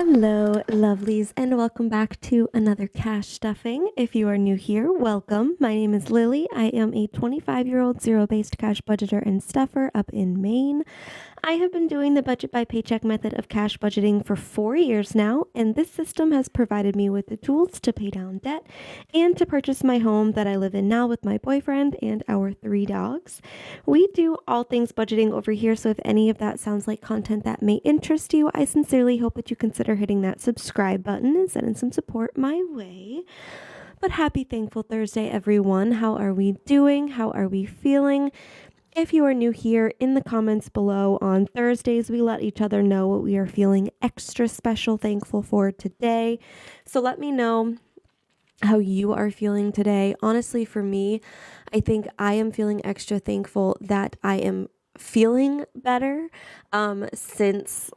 Hello, lovelies, and welcome back to another cash stuffing. If you are new here, welcome. My name is Lily. I am a 25-year-old zero-based cash budgeter and stuffer up in Maine. I have been doing the budget by paycheck method of cash budgeting for 4 years now, and this system has provided me with the tools to pay down debt and to purchase my home that I live in now with my boyfriend and our 3 dogs. We do all things budgeting over here, so if any of that sounds like content that may interest you, I sincerely hope that you consider hitting that subscribe button and sending some support my way. But happy Thankful Thursday, everyone. How are we doing? How are we feeling? If you are new here, in the comments below on Thursdays, we let each other know what we are feeling extra special thankful for today. So let me know how you are feeling today. Honestly, for me, I think I am feeling extra thankful that I am feeling better since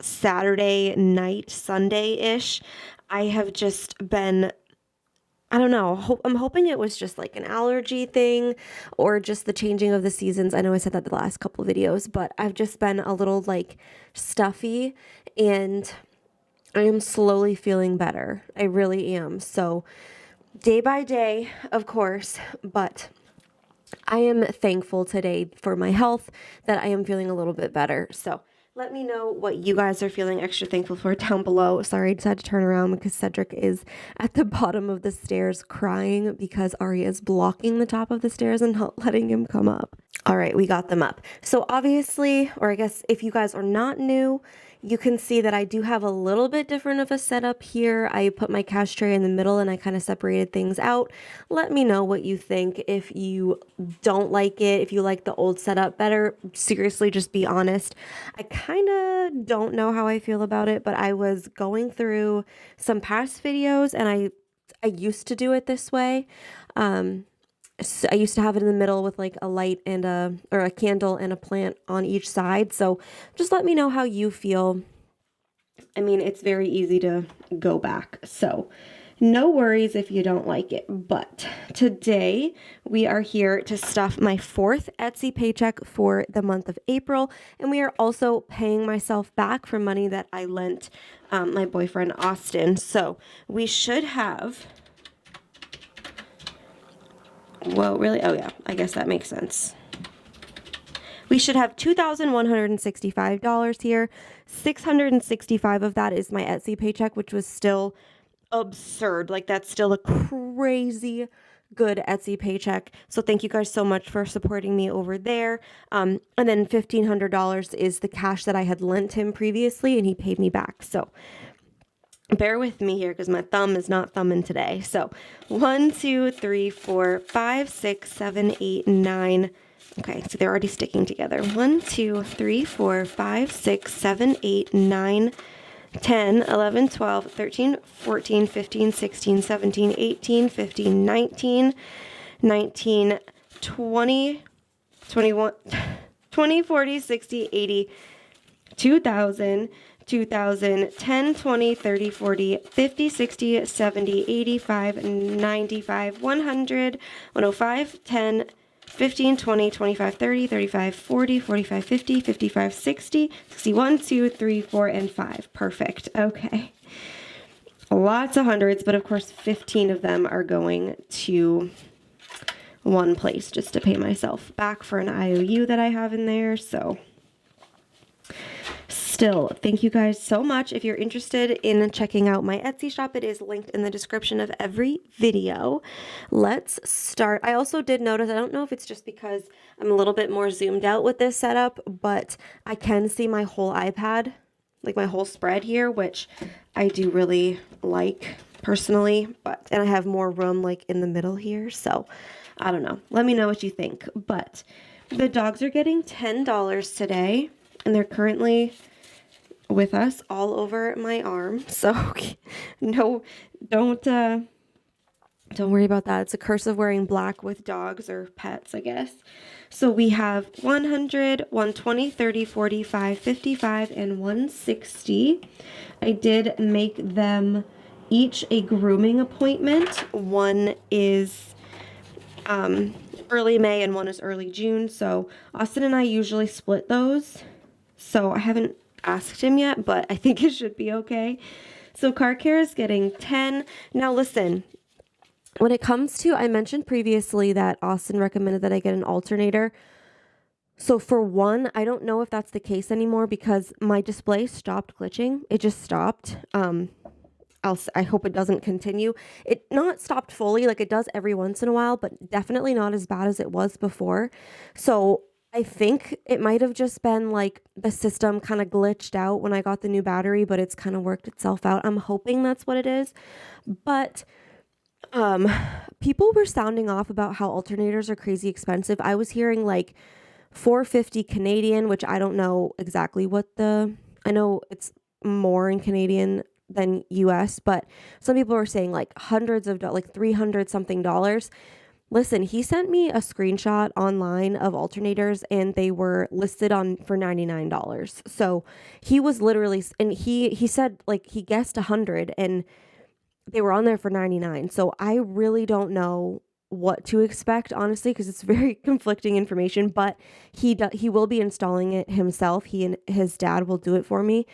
Saturday night, Sunday-ish. I have just been, I don't know, I'm hoping it was just like an allergy thing or just the changing of the seasons. I know I said that the last couple of videos, but I've just been a little like stuffy and I am slowly feeling better. I really am. So day by day, of course, but I am thankful today for my health that I am feeling a little bit better. So let me know what you guys are feeling extra thankful for down below. Sorry, I just had to turn around because Cedric is at the bottom of the stairs crying because Aria is blocking the top of the stairs and not letting him come up. All right, we got them up. So obviously, or I guess if you guys are not new, you can see that I do have a little bit different of a setup here. I put my cash tray in the middle and I kind of separated things out. Let me know what you think. If you don't like it, if you like the old setup better, seriously, just be honest. I kind of don't know how I feel about it, but I was going through some past videos and I used to do it this way. So I used to have it in the middle with like a light and a candle and a plant on each side. So just let me know how you feel. I mean, it's very easy to go back. So no worries if you don't like it. But today we are here to stuff my 4th Etsy paycheck for the month of April. And we are also paying myself back for money that I lent my boyfriend, Austin. So we should have... Whoa, really? Oh, yeah. I guess that makes sense. We should have $2,165 here. $665 of that is my Etsy paycheck, which was still absurd. Like, that's still a crazy good Etsy paycheck. So thank you guys so much for supporting me over there. And then $1,500 is the cash that I had lent him previously, and he paid me back. So bear with me here because my thumb is not thumbing today. So 1, 2, 3, 4, 5, 6, 7, 8, 9. Okay, so they're already sticking together. 1, 2, 3, 4, 5, 6, 7, 8, 9, 10, 11, 12, 13, 14, 15, 16, 17, 18, 15, 19, 19, 20, 21, 20, 40, 60, 80, 2,000, 2,000, 10, 20, 30, 40, 50, 60, 70, 85, 95, 100, 105, 10, 15, 20, 25, 30, 35, 40, 45, 50, 55, 60, 61, 2, 3, 4, and 5. Perfect. Okay. Lots of hundreds, but of course 15 of them are going to one place just to pay myself back for an IOU that I have in there. So still, thank you guys so much. If you're interested in checking out my Etsy shop, it is linked in the description of every video. Let's start. I also did notice, I don't know if it's just because I'm a little bit more zoomed out with this setup, but I can see my whole iPad, like my whole spread here, which I do really like personally, and I have more room like in the middle here. So I don't know. Let me know what you think. But the dogs are getting $10 today, and they're currently with us all over my arm. So no, don't worry about that. It's a curse of wearing black with dogs or pets, I guess. So we have 100, 120, 30, 45, 55, and 160. I did make them each a grooming appointment. One is early May and one is early June. So Austin and I usually split those. So I haven't asked him yet, but I think it should be okay. So car care is getting 10. Now listen, when it comes to, I mentioned previously that Austin recommended that I get an alternator. So for one, I don't know if that's the case anymore because my display stopped glitching. It just stopped. I hope it doesn't continue. It not stopped fully, like it does every once in a while, but definitely not as bad as it was before. So I think it might have just been like the system kind of glitched out when I got the new battery, but it's kind of worked itself out. I'm hoping that's what it is. But people were sounding off about how alternators are crazy expensive. I was hearing like $450 Canadian, which I don't know exactly I know it's more in Canadian than US, but some people were saying like hundreds of like 300 something dollars. Listen, he sent me a screenshot online of alternators and they were listed on for $99. So he was literally, and he said like he guessed 100 and they were on there for 99. So I really don't know what to expect, honestly, because it's very conflicting information, but he will be installing it himself. He and his dad will do it for me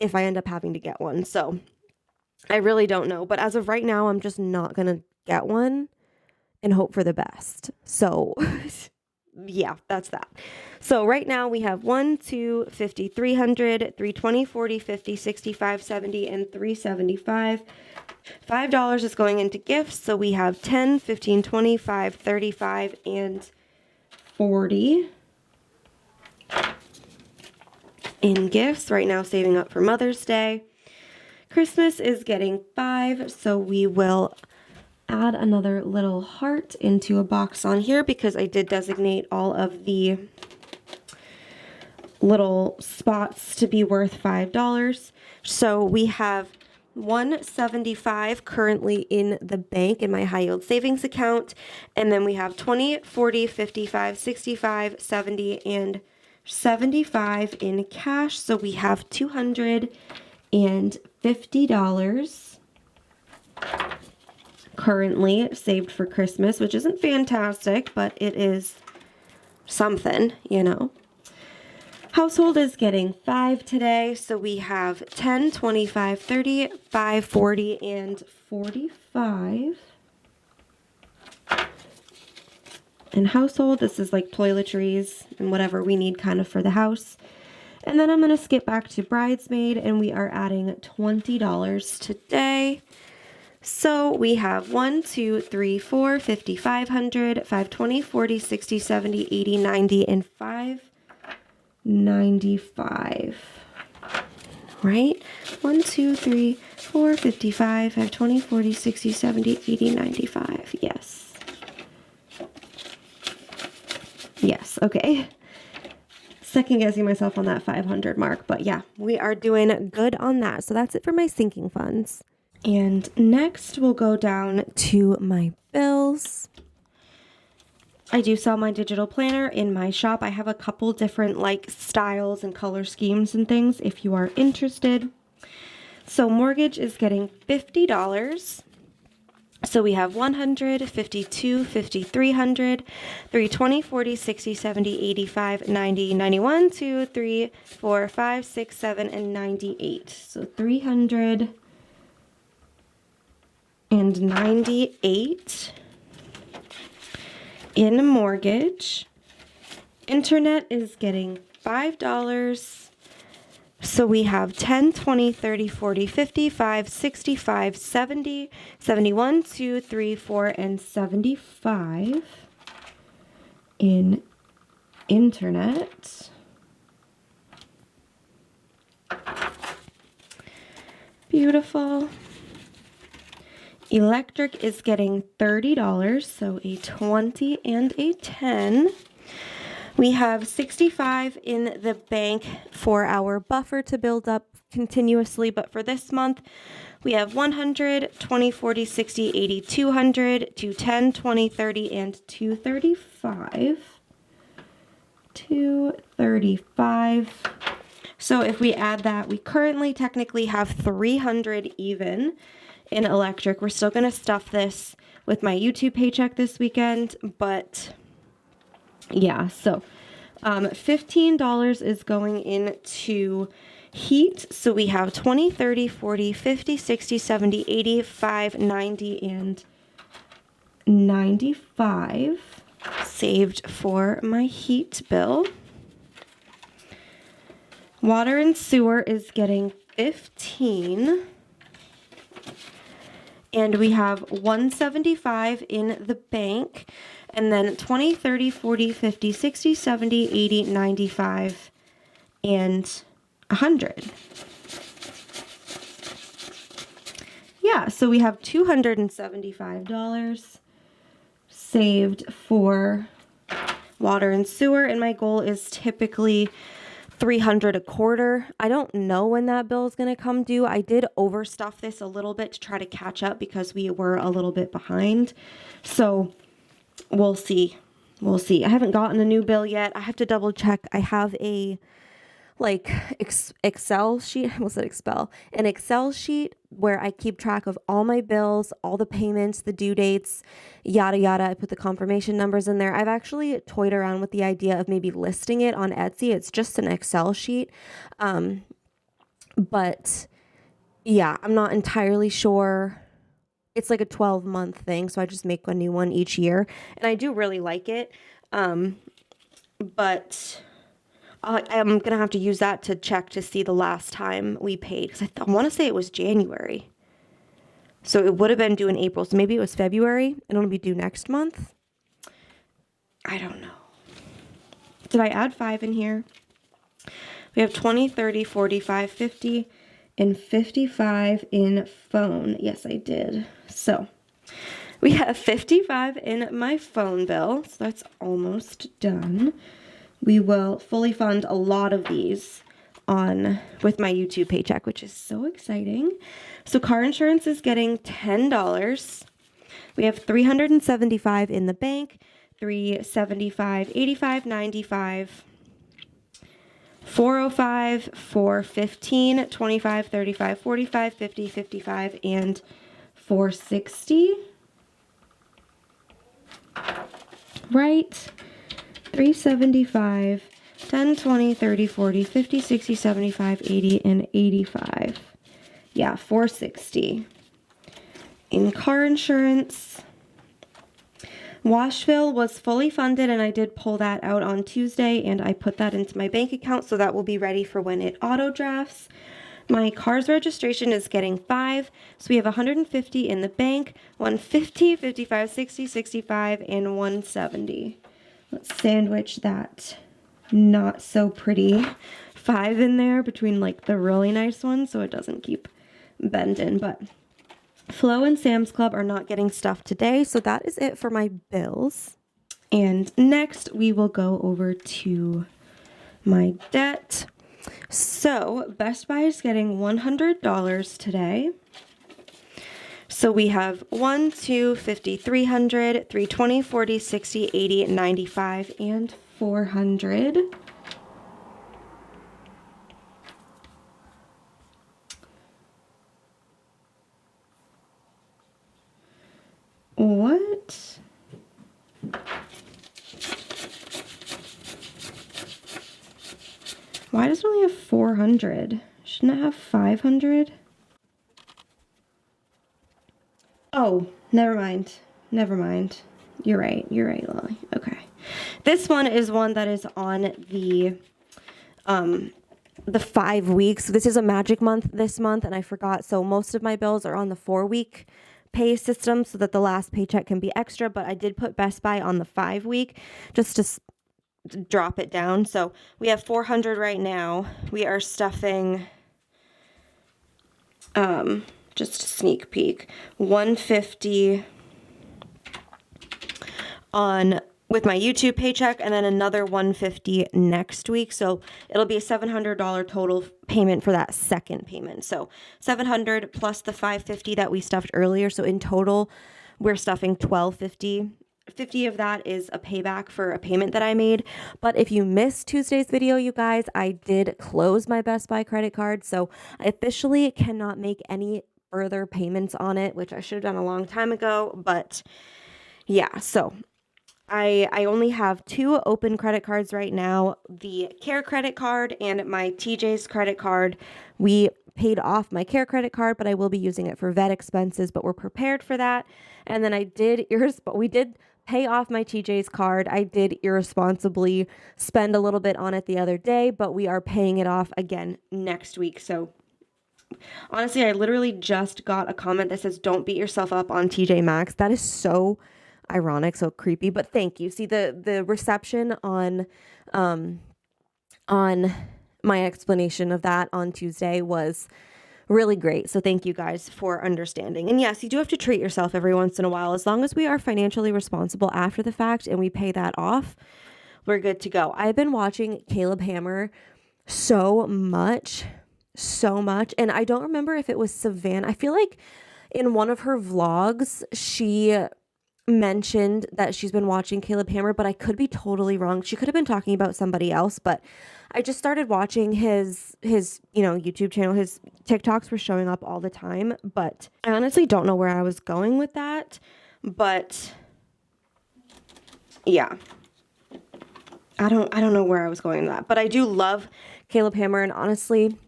if I end up having to get one. So I really don't know. But as of right now, I'm just not going to get one and hope for the best. So yeah, that's that. So right now we have 1, 2, 50, 300, 320, 40, 50, 65, 70, and 375. $5 is going into gifts. So we have 10, 15, 25, 35, and 40 in gifts. Right now saving up for Mother's Day. Christmas is getting 5. So we will add another little heart into a box on here because I did designate all of the little spots to be worth $5. So we have $175 currently in the bank in my high yield savings account, and then we have 20, 40, 55, 65, 70, and 75 in cash. So we have $250 currently saved for Christmas, which isn't fantastic, but it is something, you know. Household is getting 5 today, so we have 10, 25, 30, 5, 40, and 45. And household, this is like toiletries and whatever we need kind of for the house. And then I'm going to skip back to bridesmaid, and we are adding $20 today. So we have 1, 2, 3, 4, 50, 500, 520, 40, 60, 70, 80, 90, and 595. Right? 1, 2, 3, 4, 55, 520, 40, 60, 70, 80, 95. Yes. Yes, okay. Second guessing myself on that 500 mark, but yeah, we are doing good on that. So that's it for my sinking funds. And next we'll go down to my bills. I do sell my digital planner in my shop. I have a couple different like styles and color schemes and things if you are interested. So mortgage is getting $50. So we have 100, 52, 50, 300, 320, 40, 60, 70, 85, 90, 91, 2, 3, 4, 5, 6, 7, and 98. So 398 in mortgage. Internet is getting $5. So we have 10, 20, 30, 40, 55, 65, 70, 71, 2, 3, 4, and 75 in internet. Beautiful. Electric is getting $30, so a 20 and a 10. We have 65 in the bank for our buffer to build up continuously, but for this month, we have 100, 20, 40, 60, 80, 200, 210, 20, 30, and 235. 235. So if we add that, we currently technically have 300 even in electric. We're still going to stuff this with my YouTube paycheck this weekend, but yeah, so $15 is going into Heat, so we have 20, 30, 40, 50, 60, 70, 85, 90, and 95 saved for my heat bill. Water and sewer is getting 15. And we have 175 in the bank. And then 20, 30, 40, 50, 60, 70, 80, 95, and 100. Yeah, so we have $275 saved for water and sewer. And my goal is typically $300 a quarter. I don't know when that bill is going to come due. I did overstuff this a little bit to try to catch up because we were a little bit behind. So we'll see. We'll see. I haven't gotten a new bill yet. I have to double check. I have a Excel sheet. I almost said Expel. An Excel sheet where I keep track of all my bills, all the payments, the due dates, yada yada. I put the confirmation numbers in there. I've actually toyed around with the idea of maybe listing it on Etsy. It's just an Excel sheet. But yeah, I'm not entirely sure. It's like a 12-month thing, so I just make a new one each year. And I do really like it. But I'm going to have to use that to check to see the last time we paid. Because I want to say it was January. So it would have been due in April. So maybe it was February and it'll be due next month. I don't know. Did I add 5 in here? We have 20, 30, 45, 50, and 55 in phone. Yes, I did. So we have 55 in my phone bill. So that's almost done. We will fully fund a lot of these with my YouTube paycheck, which is so exciting. So car insurance is getting $10. We have $375 in the bank, $375, $85, $95, $405, $415, $25, $35, $45, $50, $55, and $460. Right? $375, $10, $20, $30, $40, $50, $60, $75, $80, and $85. Yeah, $460. In car insurance, Washville was fully funded, and I did pull that out on Tuesday, and I put that into my bank account, so that will be ready for when it auto drafts. My car's registration is getting 5, so we have 150 in the bank, 150, 55, 60, 65, and 170. Let's sandwich that not so pretty 5 in there between like the really nice ones so it doesn't keep bending. But Flo and Sam's Club are not getting stuff today, so that is it for my bills. And next we will go over to my debt. So Best Buy is getting $100 today. So we have 1, 2, 50, 300, 320, 40, 60, 80, 95, and 400. What? Why does it only have 400? Shouldn't it have 500? Oh, never mind. Never mind. You're right, Lily. Okay. This one is one that is on the 5 weeks. This is a magic month this month, and I forgot. So most of my bills are on the 4-week pay system so that the last paycheck can be extra, but I did put Best Buy on the 5-week just to drop it down. So we have 400 right now. We are stuffing, just a sneak peek, 150 with my YouTube paycheck, and then another 150 next week. So it'll be a $700 total payment for that second payment. So 700 plus the 550 that we stuffed earlier. So in total, we're stuffing 1250. 50 of that is a payback for a payment that I made. But if you missed Tuesday's video, you guys, I did close my Best Buy credit card. So I officially cannot make any further payments on it, which I should have done a long time ago. But yeah, so I only have 2 open credit cards right now, the Care credit card and my TJ's credit card. We paid off my Care credit card, but I will be using it for vet expenses, but we're prepared for that. And then we did pay off my TJ's card. I did irresponsibly spend a little bit on it the other day, but we are paying it off again next week. So honestly, I literally just got a comment that says, "Don't beat yourself up on TJ Maxx." That is so ironic, so creepy, but thank you. See, the reception on my explanation of that on Tuesday was really great. So thank you guys for understanding. And yes, you do have to treat yourself every once in a while. As long as we are financially responsible after the fact and we pay that off, we're good to go. I've been watching Caleb Hammer so much. And I don't remember if it was Savannah. I feel like in one of her vlogs, she mentioned that she's been watching Caleb Hammer, but I could be totally wrong. She could have been talking about somebody else, but I just started watching his YouTube channel. His TikToks were showing up all the time, but I honestly don't know where I was going with that. But yeah, I don't know where I was going with that, but I do love Caleb Hammer, and honestly,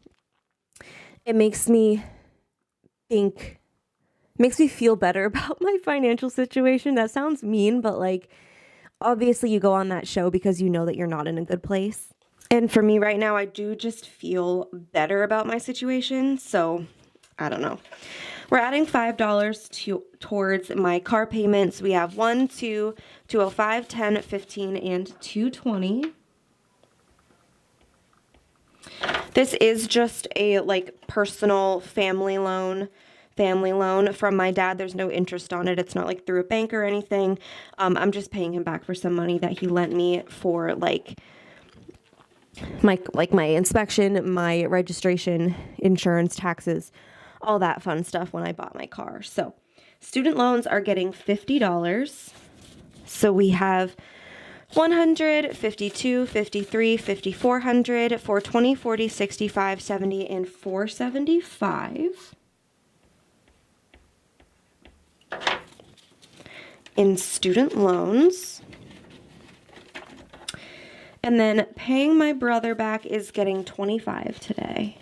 it makes me feel better about my financial situation. That sounds mean, but like, obviously you go on that show because you know that you're not in a good place. And for me right now, I do just feel better about my situation. So I don't know. We're adding $5 towards my car payments. We have 1, 2, 205, 10, 15, and 220. This is just a personal family loan from my dad. There's no interest on it. It's not like through a bank or anything. I'm just paying him back for some money that he lent me for my inspection, my registration, insurance, taxes, all that fun stuff when I bought my car. So student loans are getting $50. So we have 100, 52, 53, 5400, 420, 40, 65, 70, and 475. In student loans. And then paying my brother back is getting $25 today.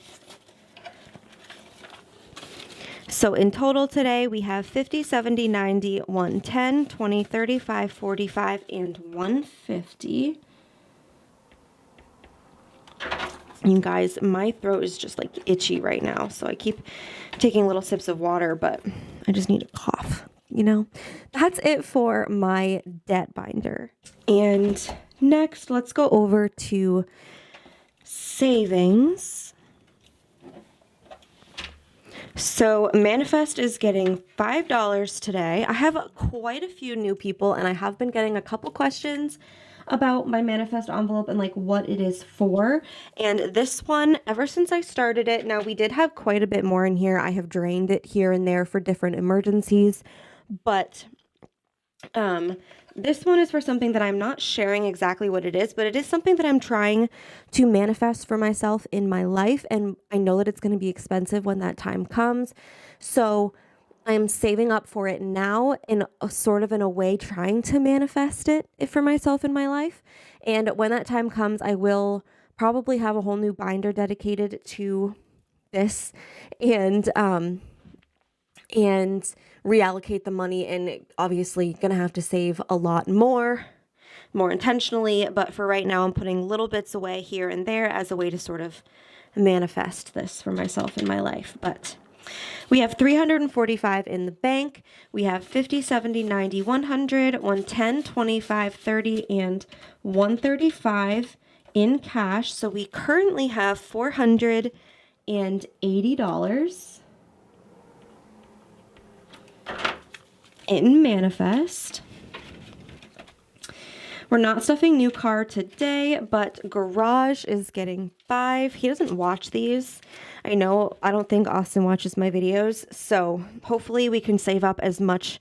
So in total today, we have 50, 70, 90, 110, 20, 35, 45, and 150. You guys, my throat is just itchy right now. So I keep taking little sips of water, but I just need a cough. That's it for my debt binder. And next, let's go over to savings. So Manifest is getting $5 today. I have quite a few new people, and I have been getting a couple questions about my Manifest envelope and what it is for. And this one, ever since I started it, now we did have quite a bit more in here. I have drained it here and there for different emergencies. But this one is for something that I'm not sharing exactly what it is, but it is something that I'm trying to manifest for myself in my life. And I know that it's going to be expensive when that time comes. So I'm saving up for it now in a way, trying to manifest it for myself in my life. And when that time comes, I will probably have a whole new binder dedicated to this and reallocate the money, and obviously gonna have to save a lot more intentionally, but for right now I'm putting little bits away here and there as a way to sort of manifest this for myself in my life. But we have 345 in the bank. We have 50, 70, 90, 100, 110, 25, 30, and 135 in cash. So we currently have $480 in Manifest. We're not stuffing new car today, but garage is getting $5. He doesn't watch these. I don't think Austin watches my videos, so hopefully we can save up as much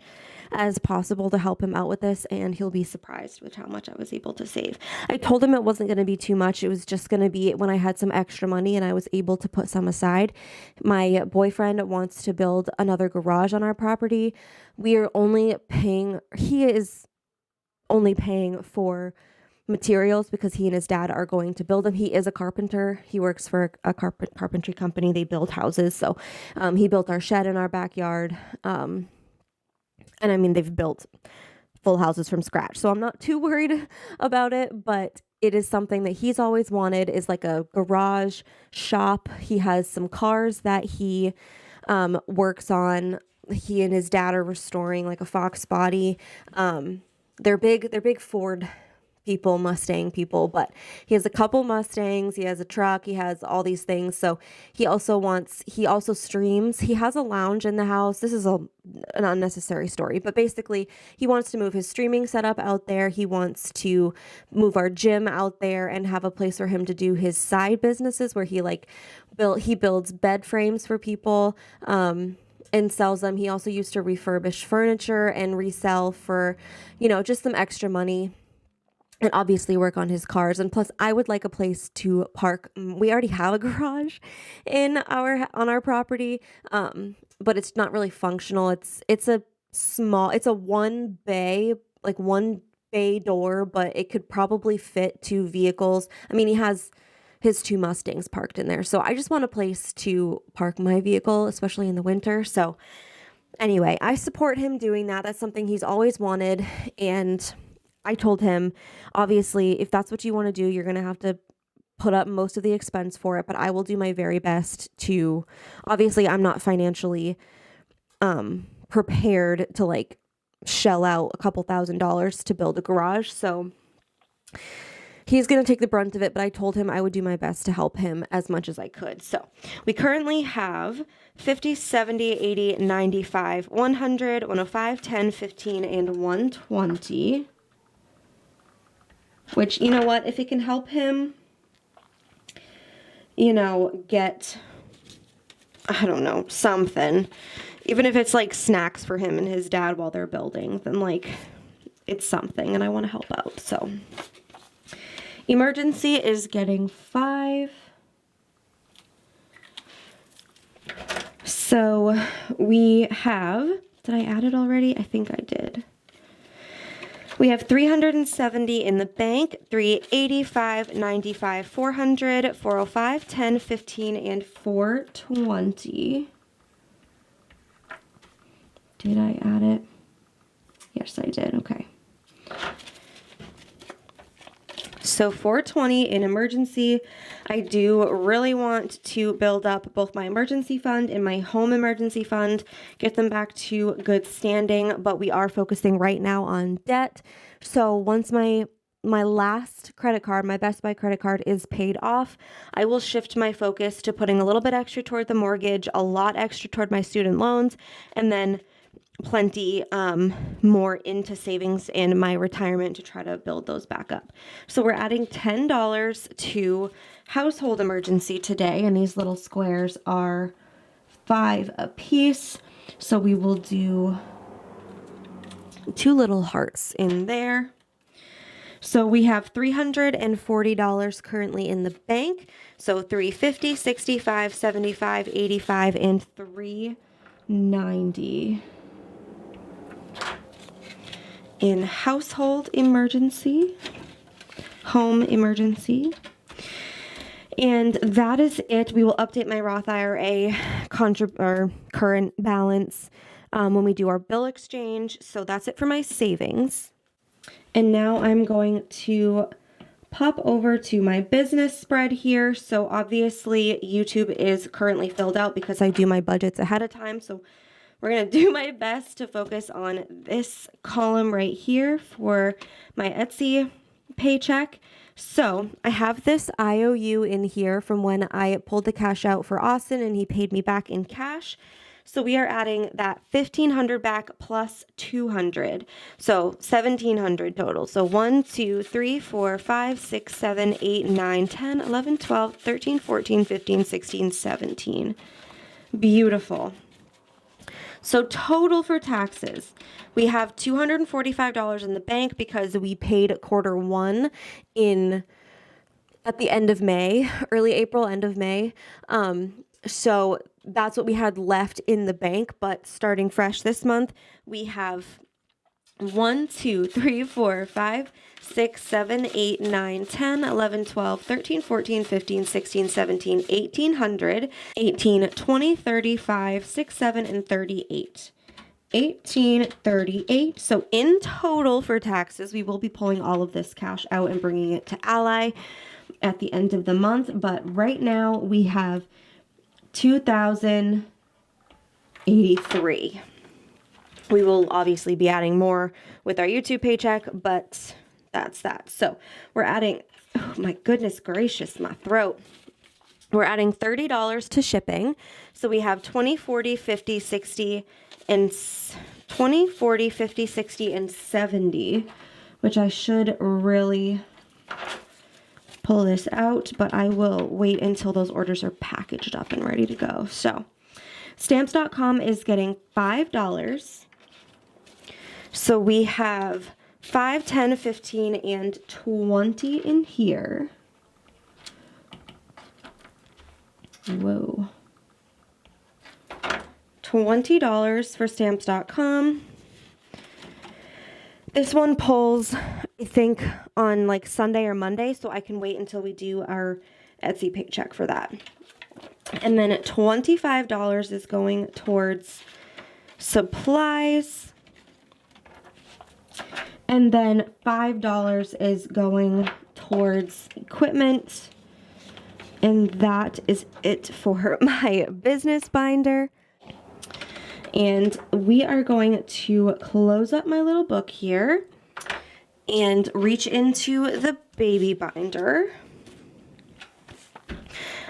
as possible to help him out with this, and he'll be surprised with how much I was able to save. I told him it wasn't going to be too much. It was just going to be when I had some extra money and I was able to put some aside. My boyfriend wants to build another garage on our property. We are only paying, he is only paying for materials because he and his dad are going to build them. He is a carpenter. He works for a carpentry company. They build houses. So he built our shed in our backyard. And I mean, they've built full houses from scratch. So I'm not too worried about it, but it is something that he's always wanted, is like a garage shop. He has some cars that he works on. He and his dad are restoring like a Fox body. They're big Ford people, Mustang people, but he has a couple Mustangs, he has a truck, he has all these things. So he also streams. He has a lounge in the house. This is an unnecessary story, but basically he wants to move his streaming setup out there. He wants to move our gym out there and have a place for him to do his side businesses where he builds bed frames for people, and sells them. He also used to refurbish furniture and resell for, just some extra money, and obviously work on his cars. And plus, I would like a place to park. We already have a garage on our property, but it's not really functional. It's a one bay door, but it could probably fit 2 vehicles. I mean, he has his 2 Mustangs parked in there. So I just want a place to park my vehicle, especially in the winter. So anyway, I support him doing that. That's something he's always wanted. And I told him, obviously, if that's what you want to do, you're going to have to put up most of the expense for it, but I will do my very best to, obviously, I'm not financially prepared to like shell out a couple $1,000s to build a garage. So he's going to take the brunt of it, but I told him I would do my best to help him as much as I could. So we currently have 50, 70, 80, 95, 100, 105, 10, 15, and 120. Which, you know what, if it can help him, get, I don't know, something, even if it's like snacks for him and his dad while they're building, then like it's something, and I want to help out. So emergency is getting 5. So we have, did I add it already? I think I did. We have 370 in the bank, 385, 95, 400, 405, 10, 15, and 420. Did I add it? Yes, I did. Okay. So 420 in emergency. I do really want to build up both my emergency fund and my home emergency fund, get them back to good standing, but we are focusing right now on debt. So once my last credit card, my Best Buy credit card, is paid off, I will shift my focus to putting a little bit extra toward the mortgage, a lot extra toward my student loans, and then plenty more into savings and my retirement to try to build those back up. So we're adding $10 to household emergency today, and these little squares are 5 a piece. So we will do 2 little hearts in there. So we have $340 currently in the bank. So $350, $65, $75, $85, and $390. In household emergency, home emergency. And that is it. We will update my Roth IRA current balance when we do our bill exchange. So that's it for my savings. And now I'm going to pop over to my business spread here. So obviously YouTube is currently filled out because I do my budgets ahead of time. So we're going to do my best to focus on this column right here for my Etsy paycheck. So I have this IOU in here from when I pulled the cash out for Austin and he paid me back in cash. So we are adding that $1,500 back plus $200. So $1,700 total. So 1, 2, 3, 4, 5, 6, 7, 8, 9, 10, 11, 12, 13, 14, 15, 16, 17. Beautiful. So total for taxes, we have $245 in the bank because we paid Q1 at the end of May, early April, end of May. So that's what we had left in the bank, but starting fresh this month, we have 1, 2, 3, 4, 5, 6, 7, 8, 9, 10, 11, 12, 13, 14, 15, 16, 17, 1800, 18, 20, 35, 6, 7, and 38. 1838. So in total for taxes, we will be pulling all of this cash out and bringing it to Ally at the end of the month. But right now we have 2,083. We will obviously be adding more with our YouTube paycheck, but that's that. So we're adding, oh my goodness gracious, my throat. We're adding $30 to shipping. So we have 20, 40, 50, 60, and 20, 40, 50, 60, and 70, which I should really pull this out, but I will wait until those orders are packaged up and ready to go. So stamps.com is getting $5. So we have 5, 10, 15, and 20 in here. Whoa. $20 for stamps.com. This one pulls, I think, on like Sunday or Monday, so I can wait until we do our Etsy paycheck for that. And then $25 is going towards supplies. And then $5 is going towards equipment. And that is it for my business binder. And we are going to close up my little book here and reach into the baby binder.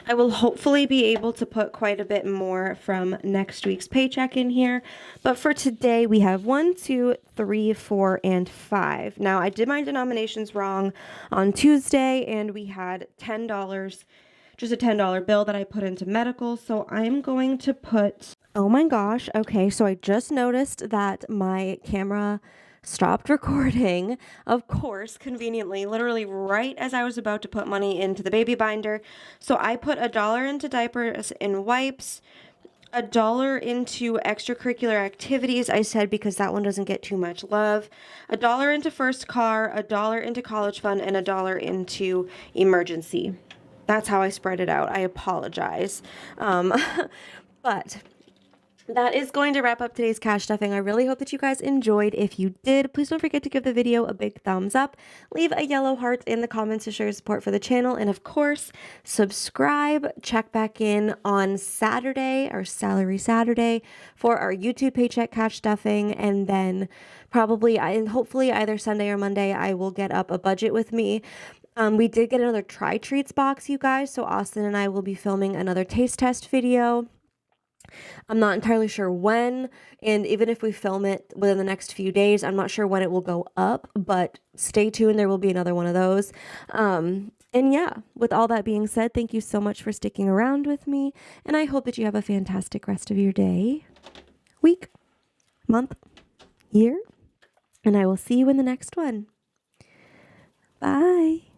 I will hopefully be able to put quite a bit more from next week's paycheck in here. But for today, we have 1, 2, 3, 4, and 5. Now, I did my denominations wrong on Tuesday, and we had $10, just a $10 bill that I put into medical. So I'm going to put, oh my gosh, okay, so I just noticed that my camera stopped recording, of course, conveniently, literally right as I was about to put money into the baby binder. So I put $1 into diapers and wipes, $1 into extracurricular activities, I said, because that one doesn't get too much love, $1 into first car, $1 into college fund, and $1 into emergency. That's how I spread it out. I apologize. But that is going to wrap up today's cash stuffing. I really hope that you guys enjoyed. If you did, please don't forget to give the video a big thumbs up. Leave a yellow heart in the comments to show your support for the channel. And of course, subscribe. Check back in on Saturday, our Salary Saturday, for our YouTube paycheck cash stuffing. And then probably, and hopefully either Sunday or Monday, I will get up a budget with me. We did get another Try Treats box, you guys. So Austin and I will be filming another taste test video. I'm not entirely sure when, and even if we film it within the next few days, I'm not sure when it will go up, but stay tuned. There will be another one of those. And yeah, with all that being said, thank you so much for sticking around with me, and I hope that you have a fantastic rest of your day, week, month, year, and I will see you in the next one. Bye.